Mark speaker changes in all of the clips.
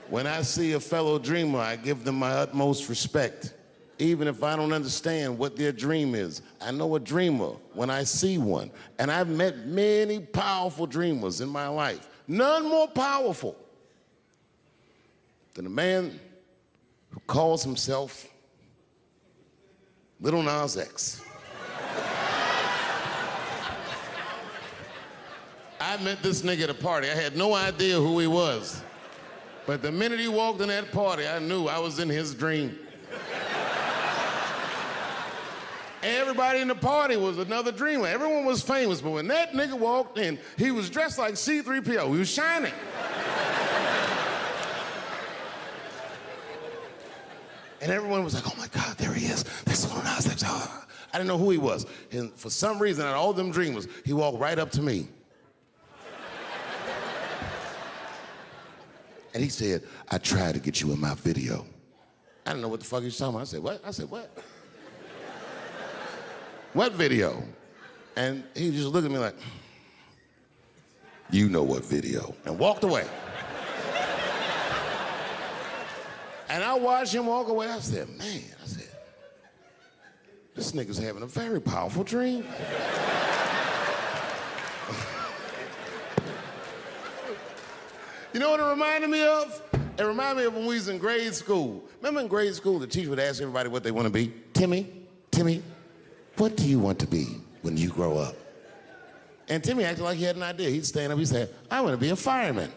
Speaker 1: When I see a fellow dreamer, I give them my utmost respect. Even if I don't understand what their dream is. I know a dreamer when I see one. And I've met many powerful dreamers in my life. None more powerful than a man who calls himself Lil Nas X. I met this nigga at a party. I had no idea who he was. But the minute he walked in that party, I knew I was in his dream. Everybody in the party was another dreamer. Everyone was famous, but when that nigga walked in, he was dressed like C-3PO. He was shining. And everyone was like, oh my God, there he is. That's Lil Nas X. I didn't know who he was. And for some reason, out of all them dreamers, he walked right up to me. And he said, I tried to get you in my video. I didn't know what the fuck he was talking about. I said, what? I said, what? What video? And he just looked at me like, you know what video, and walked away. And I watched him walk away. I said, man, this nigga's having a very powerful dream. You know what it reminded me of? It reminded me of when we was in grade school. Remember in grade school, the teacher would ask everybody what they want to be? Timmy, what do you want to be when you grow up? And Timmy acted like he had an idea. He'd stand up, he'd say, I want to be a fireman.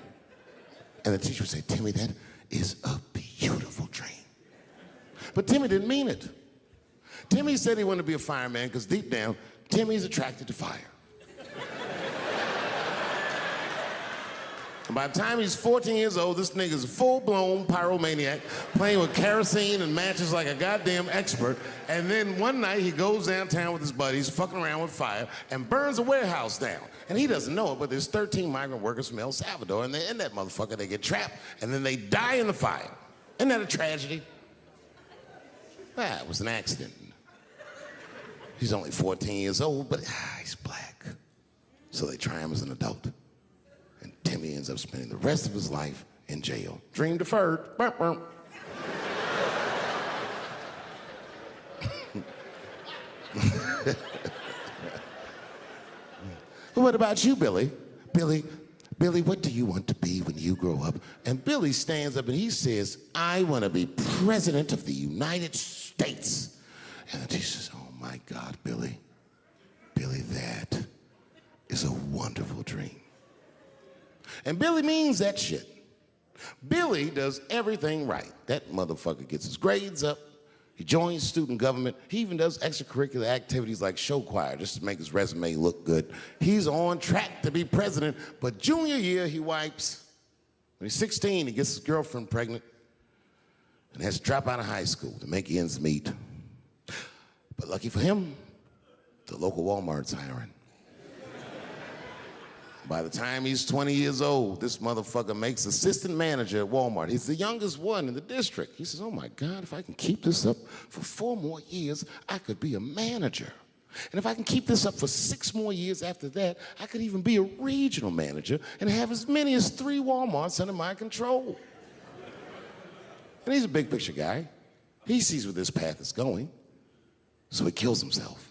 Speaker 1: And the teacher would say, Timmy, that is a beautiful dream. But Timmy didn't mean it. Timmy said he wanted to be a fireman because deep down, Timmy's attracted to fire. And by the time he's 14 years old, this nigga's a full-blown pyromaniac, playing with kerosene and matches like a goddamn expert. And then one night he goes downtown with his buddies, fucking around with fire, and burns a warehouse down. And he doesn't know it, but there's 13 migrant workers from El Salvador, and they're in that motherfucker. They get trapped, and then they die in the fire. Isn't that a tragedy? It was an accident. He's only 14 years old, but he's black. So they try him as an adult. And Timmy ends up spending the rest of his life in jail. Dream deferred. Burp, burp. What about you, Billy? Billy, what do you want to be when you grow up? And Billy stands up and he says, I want to be president of the United States. And the teacher says, oh my God, Billy, that is a wonderful dream. And Billy means that shit. Billy does everything right. That motherfucker gets his grades up. He joins student government. He even does extracurricular activities like show choir just to make his resume look good. He's on track to be president, but junior year he wipes. When he's 16, he gets his girlfriend pregnant and has to drop out of high school to make ends meet. But lucky for him, the local Walmart's hiring. By the time he's 20 years old, this motherfucker makes assistant manager at Walmart. He's the youngest one in the district. He says, oh my God, if I can keep this up for 4 more years, I could be a manager. And if I can keep this up for 6 more years after that, I could even be a regional manager and have as many as 3 Walmarts under my control. And he's a big picture guy. He sees where this path is going, so he kills himself.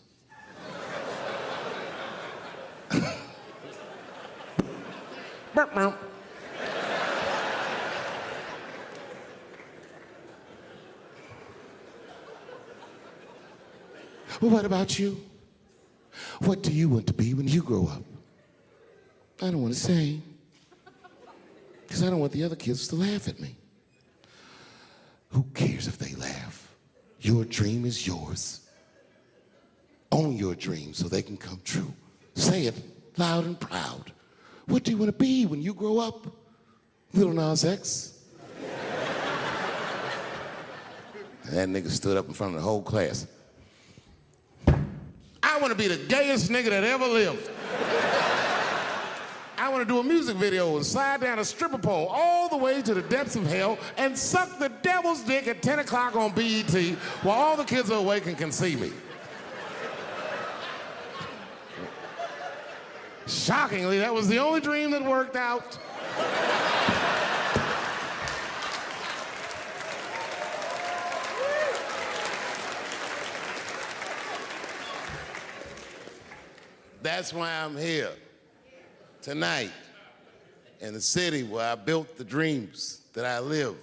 Speaker 1: Well, what about you? What do you want to be when you grow up? I don't want to say, because I don't want the other kids to laugh at me. Who cares if they laugh? Your dream is yours. Own your dream so they can come true. Say it loud and proud. What do you want to be when you grow up? Lil Nas X. And that nigga stood up in front of the whole class. I want to be the gayest nigga that ever lived. I want to do a music video and slide down a stripper pole all the way to the depths of hell and suck the devil's dick at 10 o'clock on BET while all the kids are awake and can see me. Shockingly, that was the only dream that worked out. That's why I'm here tonight in the city where I built the dreams that I live.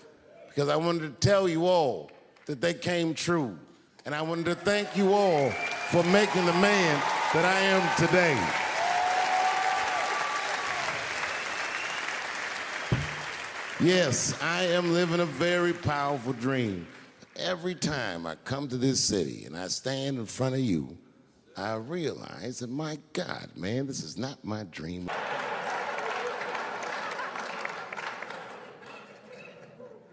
Speaker 1: Because I wanted to tell you all that they came true. And I wanted to thank you all for making the man that I am today. Yes, I am living a very powerful dream. Every time I come to this city and I stand in front of you, I realize that, my God, man, this is not my dream.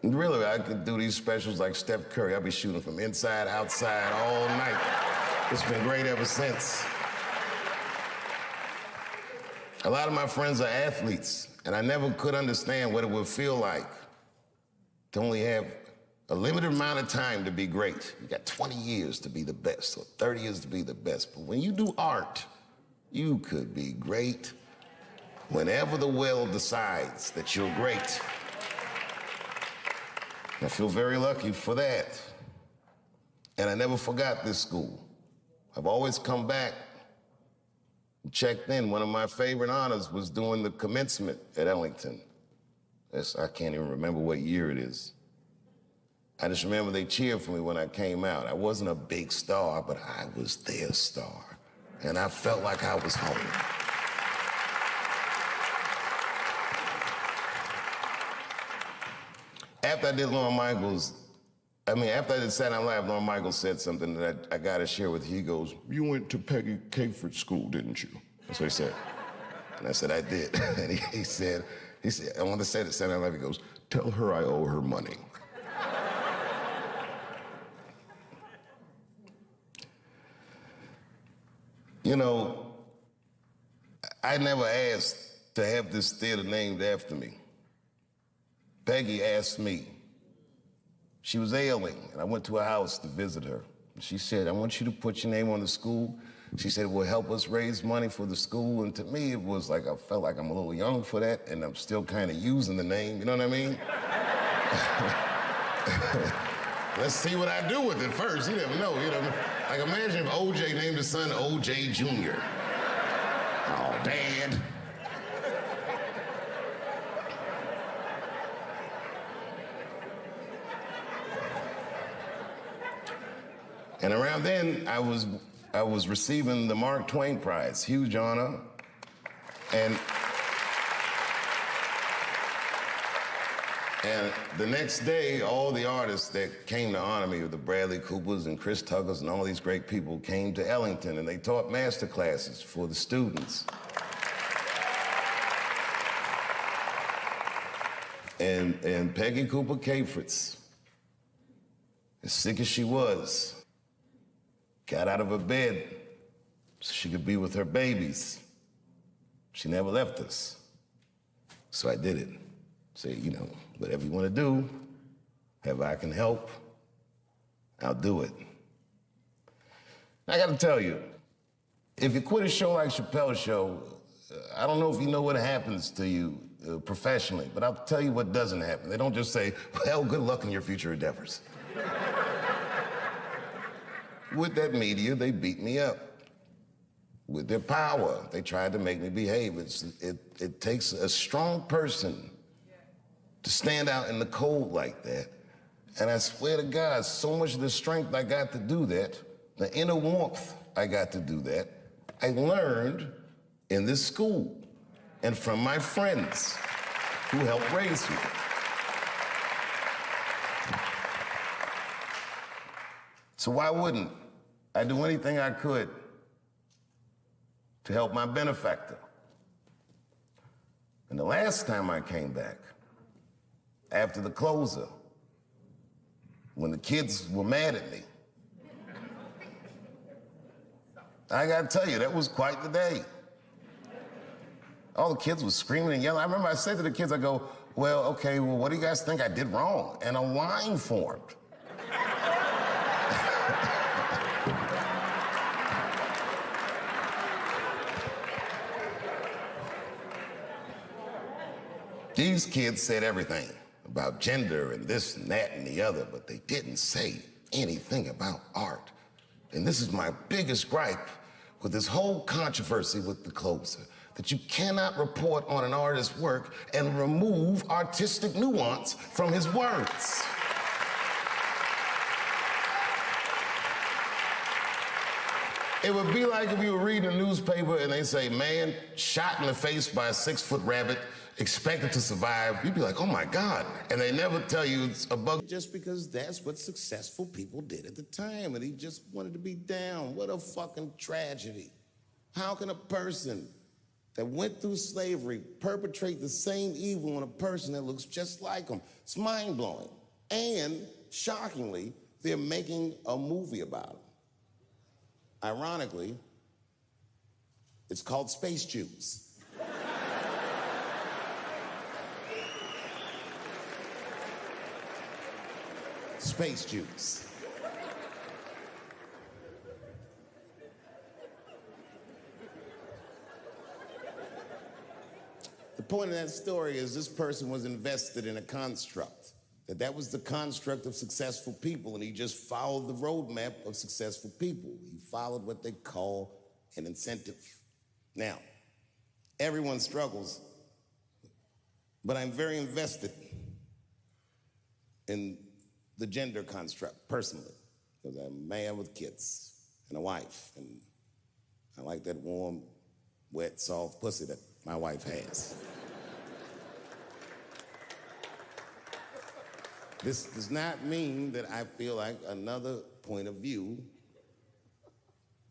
Speaker 1: Really, I could do these specials like Steph Curry. I'll be shooting from inside, outside, all night. It's been great ever since. A lot of my friends are athletes, and I never could understand what it would feel like to only have a limited amount of time to be great. You got 20 years to be the best, or 30 years to be the best. But when you do art, you could be great whenever the world decides that you're great. I feel very lucky for that. And I never forgot this school. I've always come back and checked in. One of my favorite honors was doing the commencement at Ellington. I can't even remember what year it is. I just remember they cheered for me when I came out. I wasn't a big star, but I was their star. And I felt like I was home. After I did Lorne Michaels, after I did Saturday Night Live, Lorne Michaels said something that I gotta share with you. He goes, "You went to Peggy Capeford School, didn't you?" That's what he said. And I said, "I did." And he said, I want to say to Saturday Night Live, he goes, "Tell her I owe her money." You know, I never asked to have this theater named after me. Peggy asked me. She was ailing, and I went to her house to visit her. She said, "I want you to put your name on the school." She said, "It will help us raise money for the school." And to me, it was like, I felt like I'm a little young for that, and I'm still kind of using the name, you know what I mean? Let's see what I do with it first. You never know, you know. Like, imagine if OJ named his son OJ Jr. Oh, Dad. And around then, I was receiving the Mark Twain Prize, huge honor. And the next day, all the artists that came to honor me, the Bradley Coopers and Chris Tuckers and all these great people, came to Ellington, and they taught master classes for the students. And Peggy Cooper Capeford, as sick as she was, got out of her bed so she could be with her babies. She never left us. So I did it. Say, you know, whatever you want to do, however I can help, I'll do it. I got to tell you, if you quit a show like Chappelle's show, I don't know if you know what happens to you professionally, but I'll tell you what doesn't happen. They don't just say, "Well, good luck in your future endeavors." With that media, they beat me up. With their power, they tried to make me behave. It takes a strong person to stand out in the cold like that. And I swear to God, so much of the strength I got to do that, the inner warmth I got to do that, I learned in this school and from my friends who helped raise me. So why wouldn't I do anything I could to help my benefactor? And the last time I came back, after the closer, when the kids were mad at me, I gotta tell you, that was quite the day. All the kids were screaming and yelling. I remember I said to the kids, I go, "Well, okay, well, what do you guys think I did wrong?" And a line formed. These kids said everything about gender and this and that and the other, but they didn't say anything about art. And this is my biggest gripe with this whole controversy with the closer, that you cannot report on an artist's work and remove artistic nuance from his words. It would be like if you were reading a newspaper and they say, man shot in the face by a 6-foot rabbit, expected to survive. You'd be like, oh my God. And they never tell you it's a bug. Just because that's what successful people did at the time, and he just wanted to be down. What a fucking tragedy. How can a person that went through slavery perpetrate the same evil on a person that looks just like him? It's mind-blowing. And shockingly, they're making a movie about him. Ironically, it's called Space Jews. Space Jews. The point of that story is this person was invested in a construct. That was the construct of successful people, and he just followed the roadmap of successful people. He followed what they call an incentive. Now, everyone struggles, but I'm very invested in the gender construct, personally, because I'm a man with kids and a wife, and I like that warm, wet, soft pussy that my wife has. This does not mean that I feel like another point of view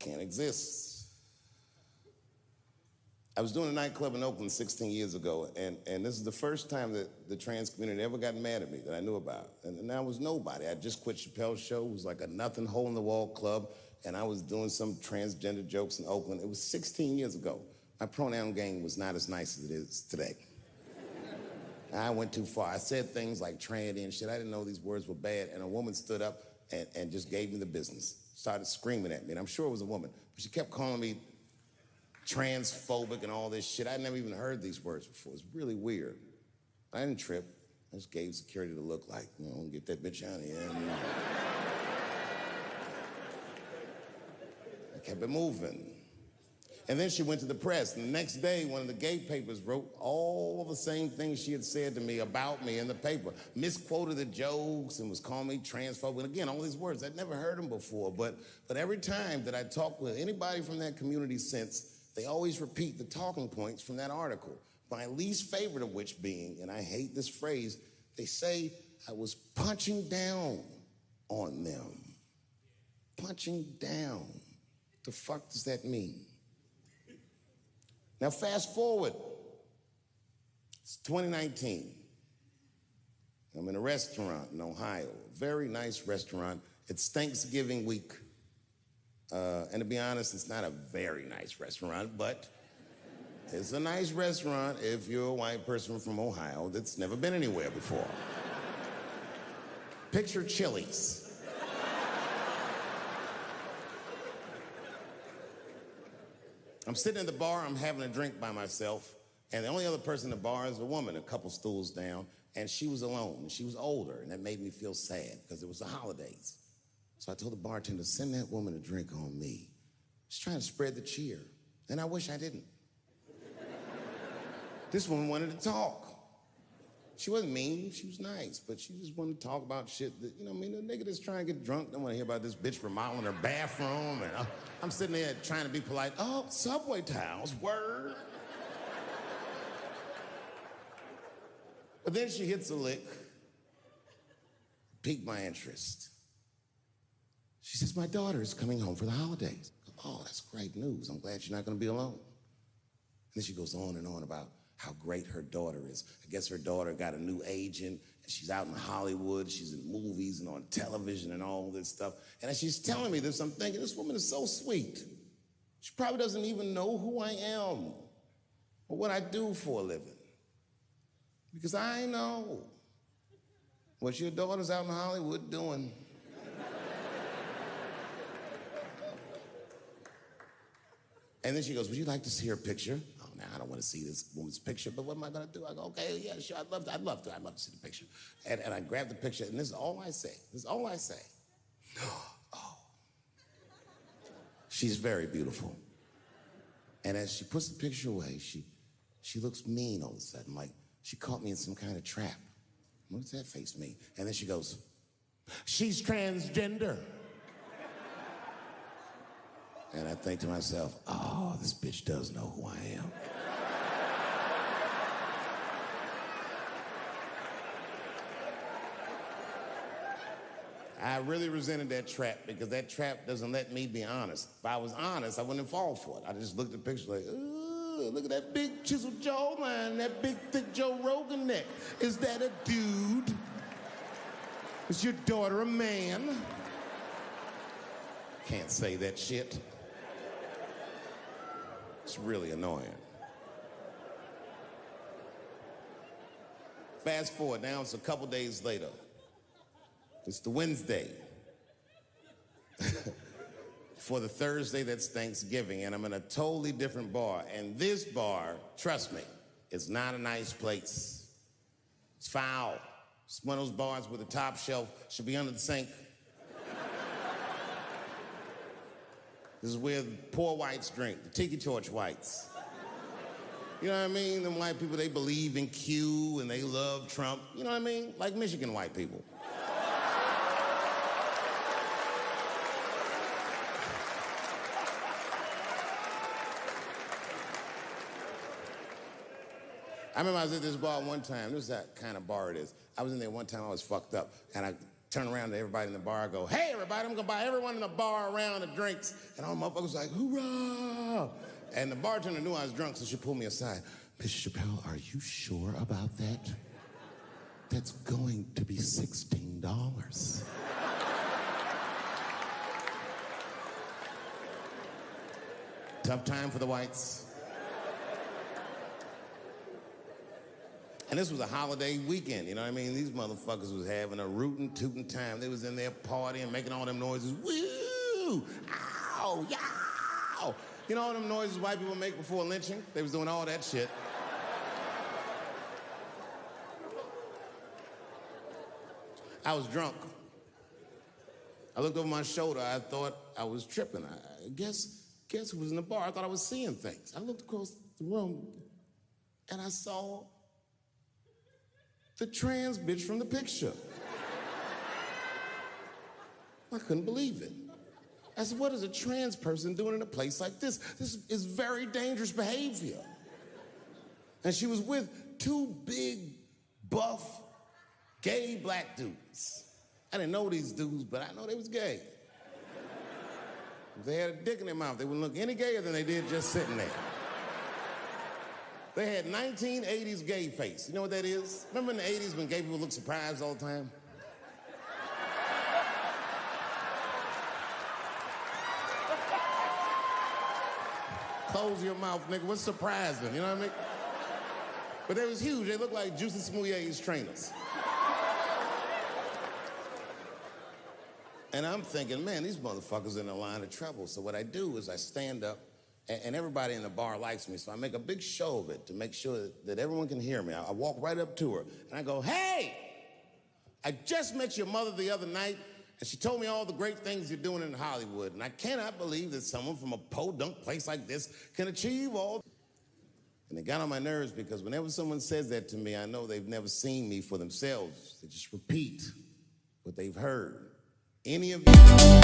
Speaker 1: can't exist. I was doing a nightclub in Oakland 16 years ago, and this is the first time that the trans community ever got mad at me that I knew about. And I was nobody. I just quit Chappelle's show. It was like a nothing hole-in-the-wall club, and I was doing some transgender jokes in Oakland. It was 16 years ago. My pronoun game was not as nice as it is today. I went too far. I said things like tranny and shit. I didn't know these words were bad, and a woman stood up and just gave me the business. Started screaming at me, and I'm sure it was a woman, but she kept calling me transphobic and all this shit. I'd never even heard these words before. It's really weird. I didn't trip. I just gave security the look like, you know, get that bitch out of here. And I kept it moving. And then she went to the press, and the next day, one of the gay papers wrote all the same things she had said to me about me in the paper. Misquoted the jokes and was calling me transphobic. And again, all these words, I'd never heard them before, but every time that I talk with anybody from that community since, they always repeat the talking points from that article. My least favorite of which being, and I hate this phrase, they say I was punching down on them. Punching down. What the fuck does that mean? Now, fast forward. It's 2019. I'm in a restaurant in Ohio, a very nice restaurant. It's Thanksgiving week. And to be honest, it's not a very nice restaurant, but it's a nice restaurant if you're a white person from Ohio that's never been anywhere before. Picture Chili's. I'm sitting at the bar, I'm having a drink by myself, and the only other person in the bar is a woman, a couple stools down, and she was alone, and she was older, and that made me feel sad, because it was the holidays. So I told the bartender, send that woman a drink on me. She's trying to spread the cheer, and I wish I didn't. This woman wanted to talk. She wasn't mean, she was nice, but she just wanted to talk about shit that, you know, I mean, a nigga that's trying to get drunk don't want to hear about this bitch remodeling her bathroom, and I'm sitting there trying to be polite. Oh, subway towels, word. But then she hits a lick, piqued my interest. She says, my daughter is coming home for the holidays. Oh, that's great news. I'm glad you're not gonna be alone. And then she goes on and on about how great her daughter is. I guess her daughter got a new agent, and she's out in Hollywood, she's in movies and on television and all this stuff. And as she's telling me this, I'm thinking, this woman is so sweet. She probably doesn't even know who I am or what I do for a living. Because I know what your daughter's out in Hollywood doing. And then she goes, would you like to see her picture? Oh, now I don't want to see this woman's picture, but what am I gonna do? I go, okay, yeah, sure, I'd love to see the picture. And I grab the picture, and this is all I say. Oh, she's very beautiful. And as she puts the picture away, she looks mean all of a sudden, like she caught me in some kind of trap. What does that face mean? And then she goes, she's transgender. And I think to myself, oh, this bitch does know who I am. I really resented that trap because that trap doesn't let me be honest. If I was honest, I wouldn't fall for it. I just looked at the picture like, ooh, look at that big chiseled jawline, that big thick Joe Rogan neck. Is that a dude? Is your daughter a man? Can't say that shit. It's really annoying. Fast forward, now it's a couple days later. It's the Wednesday for the Thursday that's Thanksgiving, and I'm in a totally different bar. And this bar, trust me, it's not a nice place. It's foul. It's one of those bars where the top shelf should be under the sink. This is where the poor whites drink, the tiki torch whites. You know what I mean? Them white people, they believe in Q and they love Trump. You know what I mean? Like Michigan white people. I remember I was at this bar one time. This is that kind of bar it is. I was in there one time, I was fucked up. And I turned around to everybody in the bar, I go, hey, everybody, I'm gonna buy everyone in the bar around the drinks. And all the motherfuckers like, hoorah! And the bartender knew I was drunk, so she pulled me aside. Mr. Chappelle, are you sure about that? That's going to be $16. Tough time for the whites. And this was a holiday weekend, you know what I mean? These motherfuckers was having a rootin' tootin' time. They was in there partying, making all them noises. Woo! Ow! Yow! You know all them noises white people make before lynching? They was doing all that shit. I was drunk. I looked over my shoulder. I thought I was tripping. I guess who was in the bar? I thought I was seeing things. I looked across the room, and I saw the trans bitch from the picture. I couldn't believe it. I said, what is a trans person doing in a place like this? This is very dangerous behavior. And she was with two big, buff, gay black dudes. I didn't know these dudes, but I know they was gay. If they had a dick in their mouth, they wouldn't look any gayer than they did just sitting there. They had 1980s gay face. You know what that is? Remember in the 80s when gay people looked surprised all the time? Close your mouth, nigga. What's surprising? You know what I mean? But they was huge. They looked like Juicy Smouillet's trainers. And I'm thinking, man, these motherfuckers in a line of trouble. So what I do is I stand up, and everybody in the bar likes me, so I make a big show of it to make sure that everyone can hear me. I walk right up to her, and I go, hey, I just met your mother the other night, and she told me all the great things you're doing in Hollywood, and I cannot believe that someone from a podunk place like this can achieve all. And it got on my nerves because whenever someone says that to me, I know they've never seen me for themselves. They just repeat what they've heard. Any of you